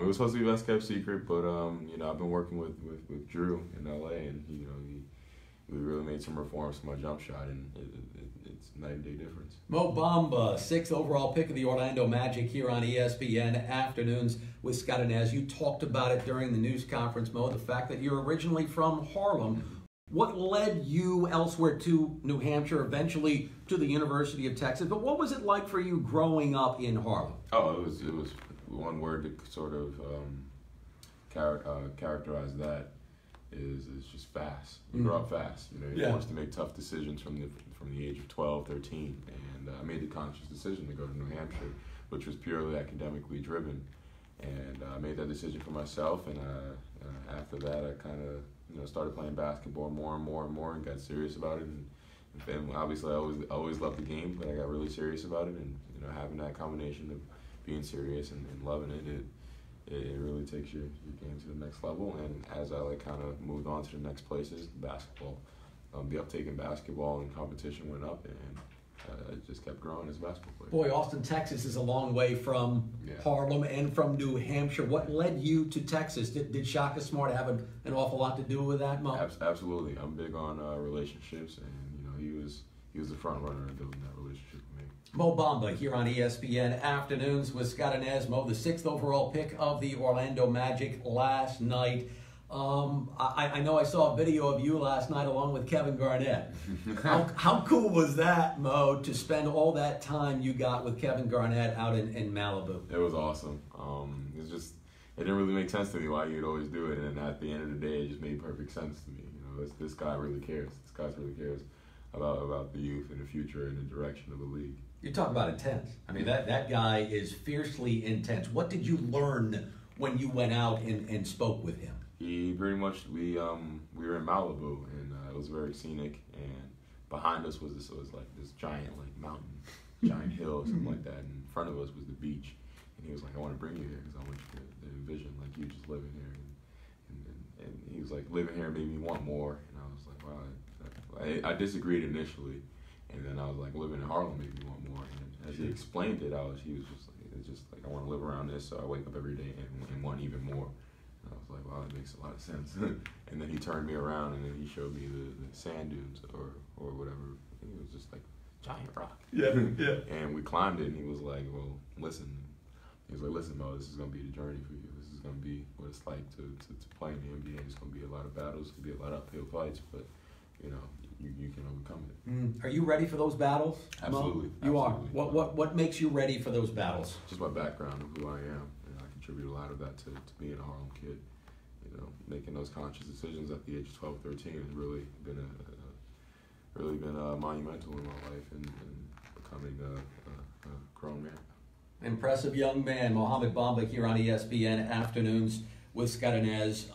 It was supposed to be best kept secret, but you know, I've been working with Drew in LA, and you know, we really made some reforms to my jump shot, and it's night and day difference. Mo Bamba, 6th overall pick of the Orlando Magic here on ESPN Afternoons with Scott Anez. You talked about it during the news conference, Mo, the fact that you're originally from Harlem. What led you elsewhere to New Hampshire, eventually to the University of Texas? But what was it like for you growing up in Harlem? Oh, it was one word to sort of characterize that is just fast. You grow up fast. You know, you want to make tough decisions from the age of 12, 13, and I made the conscious decision to go to New Hampshire, which was purely academically driven, and I made that decision for myself. And after that, I kind of started playing basketball more and more and got serious about it. And obviously, I always loved the game, but I got really serious about it. And having that combination of being serious and loving it really takes your game to the next level. And as I kind of moved on to the next places, basketball, the uptake in basketball and competition went up, and I just kept growing as a basketball player. Boy, Austin, Texas is a long way from Harlem and from New Hampshire. What led you to Texas? Did Shaka Smart have an awful lot to do with that, Mo? Absolutely. I'm big on relationships, and he was the front runner in building that relationship with me. Mo Bamba here on ESPN Afternoons with Scott Anez. Mo, the 6th overall pick of the Orlando Magic last night. I know I saw a video of you last night along with Kevin Garnett. How cool was that, Mo, to spend all that time you got with Kevin Garnett out in Malibu? It was awesome. It didn't really make sense to me why you'd always do it, and at the end of the day, it just made perfect sense to me. This guy really cares. This guy really cares about the youth and the future and the direction of the league. You talk about intense. I mean, that guy is fiercely intense. What did you learn when you went out and spoke with him? He very much, we were in Malibu, and it was very scenic, and behind us was this giant mountain, giant hill or something like that, and in front of us was the beach. And he was like, I want to bring you here because I want you to envision you just living here. And he was like, living here made me want more. And I was like, wow. I disagreed initially, and then I was like, living in Harlem made me want more. And as he explained it, he was just like, I want to live around this, so I wake up every day and want even more. And I was like, wow, that makes a lot of sense. And then he turned me around, and then he showed me the sand dunes or whatever. It was just like giant rock. Yeah. And we climbed it, and he was like, well, listen. He was like, listen, Mo, this is going to be the journey for you. This is going to be what it's like to play in the NBA. It's going to be a lot of battles. It's going to be a lot of uphill fights, but, you can overcome it. Are you ready for those battles, Absolutely. Mo? You are. Absolutely. What makes you ready for those battles? Just my background of who I am. And I contribute a lot of that to being a Harlem kid. Making those conscious decisions at the age of 12, 13 has really been monumental in my life and becoming a grown man. Impressive young man, Mohamed Bamba here on ESPN Afternoons with Scott Anez.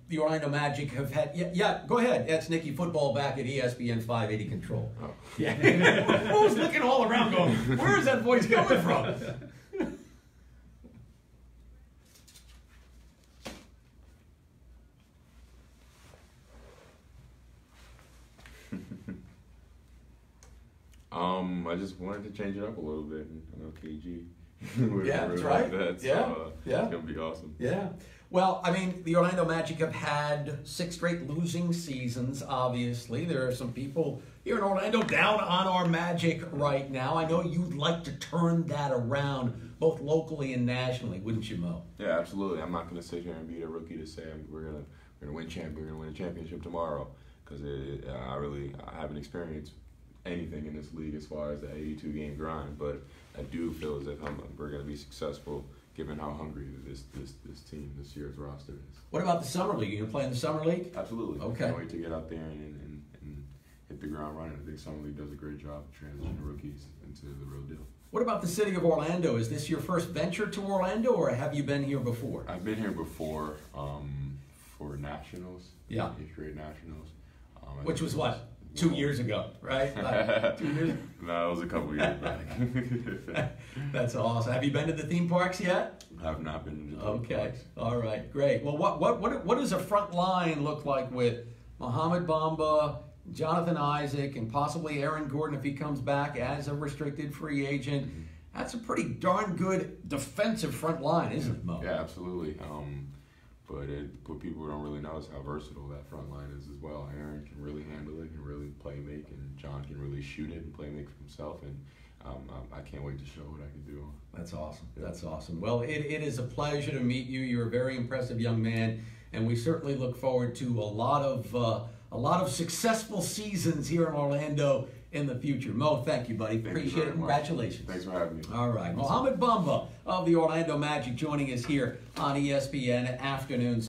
The Orlando Magic have had, go ahead. That's Nicky Football back at ESPN 580 Control. Oh. Yeah. Who's looking all around going, where is that voice coming from? I just wanted to change it up a little bit. I know KG. Yeah, that's right. That, so, yeah. It's going to be awesome. Yeah. Well, I mean, the Orlando Magic have had 6 straight losing seasons, obviously. There are some people here in Orlando down on our Magic right now. I know you'd like to turn that around, both locally and nationally, wouldn't you, Mo? Yeah, absolutely. I'm not going to sit here and be the rookie to say we're going to win a championship tomorrow, because I haven't experienced anything in this league as far as the 82-game grind, but I do feel as if we're going to be successful given how hungry this team, this year's roster is. What about the Summer League? Are you going to play in the Summer League? Absolutely. Okay. I can't wait to get out there and hit the ground running. I think Summer League does a great job of transitioning rookies into the real deal. What about the city of Orlando? Is this your first venture to Orlando, or have you been here before? I've been here before for Nationals. Yeah. 8th grade Nationals. Which was what? 2 years ago, right? 2 years? No, it was a couple years back. That's awesome. Have you been to the theme parks yet? I've not been to the theme parks. All right, great. Well, what does a front line look like with Mohamed Bamba, Jonathan Isaac, and possibly Aaron Gordon if he comes back as a restricted free agent? That's a pretty darn good defensive front line, isn't it, Mo? Yeah, absolutely. But what people don't really know is how versatile that front line is as well. Aaron can really handle it, can really play make, and John can really shoot it and play make for himself. And I can't wait to show what I can do. That's awesome. Yeah. That's awesome. Well, it is a pleasure to meet you. You're a very impressive young man, and we certainly look forward to a lot of successful seasons here in Orlando in the future. Mo, thank you, buddy. Appreciate it. Congratulations. Thanks for having me. All right. Mohamed Bamba of the Orlando Magic joining us here on ESPN Afternoons.